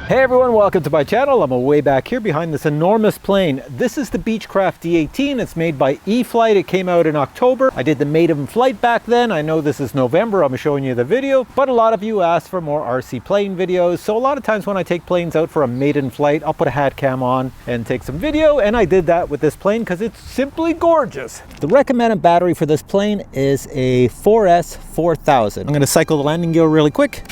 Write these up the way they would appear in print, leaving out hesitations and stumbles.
Hey everyone, welcome to my channel. I'm way back here behind this enormous plane. This is the Beechcraft D18. It's made by E-Flite. It came out in October. I did the Maiden flight back then. I know this is November. I'm showing you the video, but a lot of you asked for more RC plane videos. So a lot of times when I take planes out for a Maiden flight, I'll put a hat cam on and take some video. And I did that with this plane because it's simply gorgeous. The recommended battery for this plane is a 4S 4000. I'm going to cycle the landing gear really quick.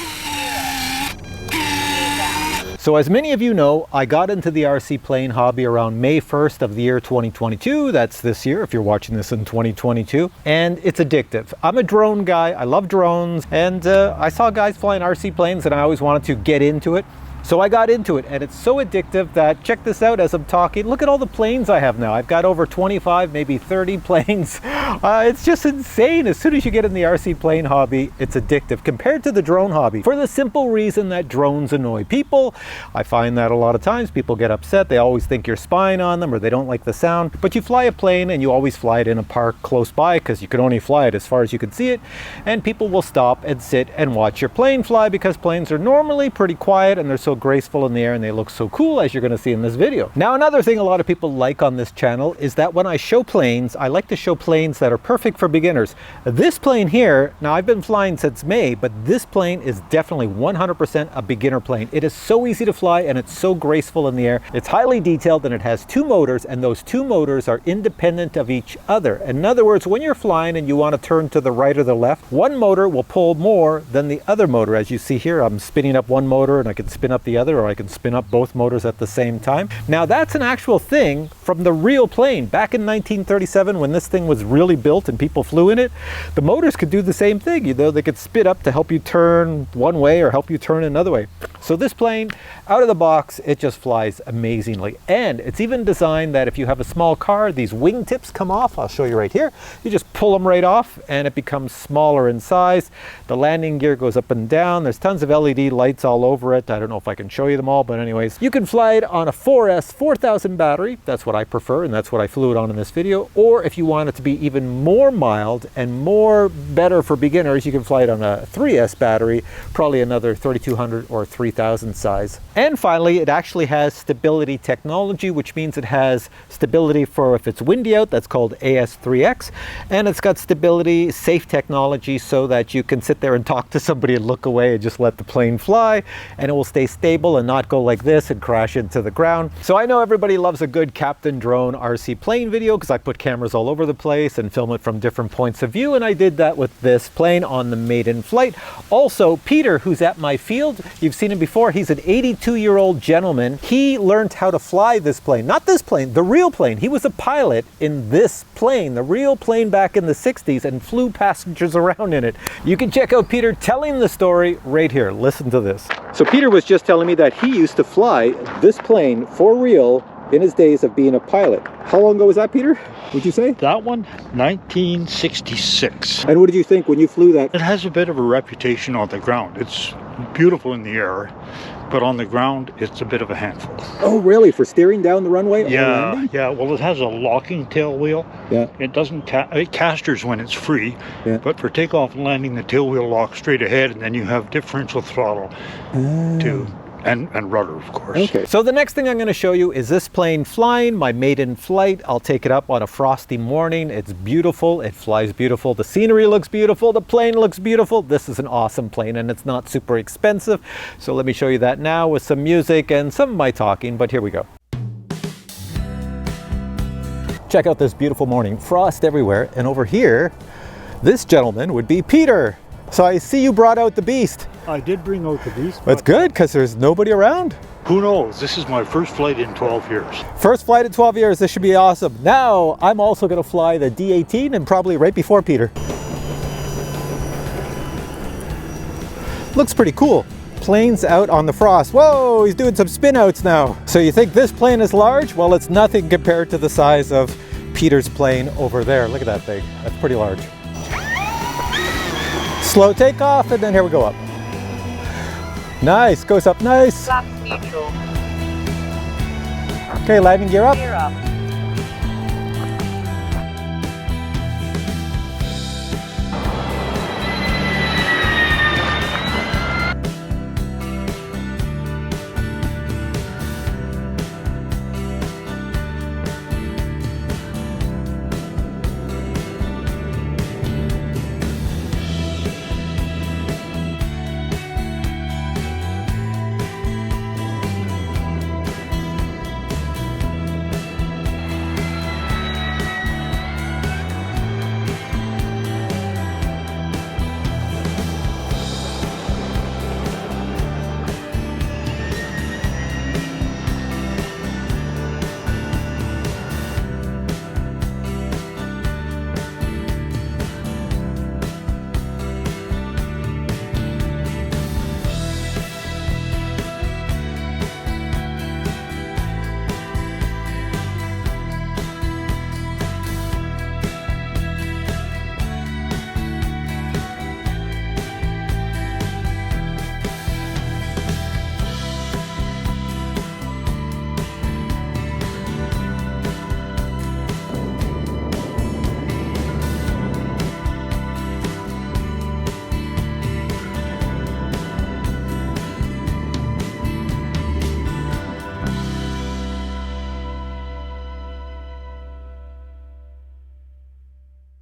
So as many of you know, I got into the RC plane hobby around May 1st of the year 2022. That's this year, if you're watching this in 2022. And it's addictive. I'm a drone guy. I love drones. And I saw guys flying RC planes and I always wanted to get into it. So I got into it, and it's so addictive that, check this out as I'm talking, look at all the planes I have now. I've got over 25, maybe 30 planes. It's just insane. As soon as you get in the RC plane hobby, it's addictive compared to the drone hobby. For the simple reason that drones annoy people. I find that a lot of times people get upset. They always think you're spying on them or they don't like the sound. But you fly a plane and you always fly it in a park close by because you can only fly it as far as you can see it. And people will stop and sit and watch your plane fly because planes are normally pretty quiet and they're so graceful in the air and they look so cool, as you're going to see in this video. Now, another thing a lot of people like on this channel is that when I show planes, I like to show planes that are perfect for beginners. This plane here, now I've been flying since May, but this plane is definitely 100% a beginner plane. It is so easy to fly and it's so graceful in the air. It's highly detailed and it has two motors, and those two motors are independent of each other. In other words, when you're flying and you want to turn to the right or the left, one motor will pull more than the other motor. As you see here, I'm spinning up one motor and I can spin up the other, or I can spin up both motors at the same time. Now that's an actual thing from the real plane. Back in 1937, when this thing was really built and people flew in it, the motors could do the same thing. You know, they could spin up to help you turn one way or help you turn another way. So this plane, out of the box, it just flies amazingly. And it's even designed that if you have a small car, these wing tips come off. I'll show you right here. You just pull them right off and it becomes smaller in size. The landing gear goes up and down. There's tons of LED lights all over it. I don't know if I can show you them all, but anyways, you can fly it on a 4S 4000 battery. That's what I prefer, and that's what I flew it on in this video. Or if you want it to be even more mild and more better for beginners, you can fly it on a 3S battery, probably another 3200 or 3000 size. And finally, it actually has stability technology, which means it has stability for if it's windy out, that's called AS3X, and it's got stability safe technology so that you can sit there and talk to somebody and look away and just let the plane fly, and it will stay stable and not go like this and crash into the ground. So I know everybody loves a good Captain Drone RC plane video because I put cameras all over the place and film it from different points of view, and I did that with this plane on the Maiden flight. Also, Peter, who's at my field, you've seen him before. He's an 82-year-old gentleman. He learned how to fly this plane. Not this plane, the real plane. He was a pilot in this plane, the real plane back in the 60s, and flew passengers around in it. You can check out Peter telling the story right here. Listen to this. So Peter was just telling me that he used to fly this plane for real in his days of being a pilot. How long ago was that, Peter? Would you say? That one, 1966. And what did you think when you flew that? It has a bit of a reputation on the ground. It's beautiful in the air, but on the ground, it's a bit of a handful. Oh, really? For steering down the runway? Yeah, yeah. Well, it has a locking tail wheel. Yeah. It doesn't, it casters when it's free, but for takeoff and landing, the tail wheel locks straight ahead, and then you have differential throttle to... And rudder, of course. Okay. So the next thing I'm going to show you is this plane flying, my Maiden flight. I'll take it up on a frosty morning. It's beautiful. It flies beautiful. The scenery looks beautiful. The plane looks beautiful. This is an awesome plane, and it's not super expensive. So let me show you that now with some music and some of my talking, but here we go. Check out this beautiful morning. Frost everywhere. And over here, this gentleman would be Peter. So I see you brought out the beast. I did bring out the beast. That's good, because there's nobody around. Who knows? This is my first flight in 12 years. First flight in 12 years. This should be awesome. Now, I'm also going to fly the D18 and probably right before Peter. Looks pretty cool. Plane's out on the frost. Whoa, he's doing some spin outs now. So you think this plane is large? Well, it's nothing compared to the size of Peter's plane over there. Look at that thing. That's pretty large. Slow takeoff, and then here we go up. Nice, goes up nice. Flaps neutral. Okay, landing gear up. Gear up.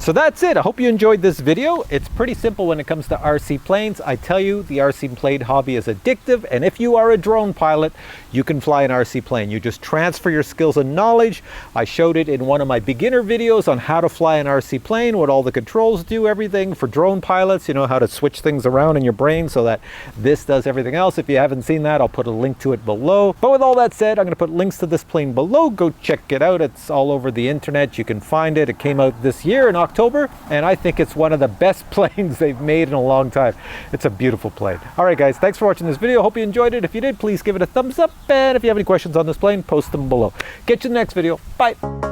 So that's it. I hope you enjoyed this video. It's pretty simple when it comes to RC planes. I tell you, the RC plane hobby is addictive, and if you are a drone pilot, you can fly an RC plane. You just transfer your skills and knowledge. I showed it in one of my beginner videos on how to fly an RC plane, what all the controls do, everything for drone pilots, you know, how to switch things around in your brain so that this does everything else. If you haven't seen that, I'll put a link to it below. But with all that said, I'm going to put links to this plane below. Go check it out. It's all over the internet. You can find it. It came out this year in October, and I think it's one of the best planes they've made in a long time. It's a beautiful plane. All right, guys, thanks for watching this video. Hope you enjoyed it. If you did, please give it a thumbs up, and if you have any questions on this plane, post them below. Get you in the next video. Bye.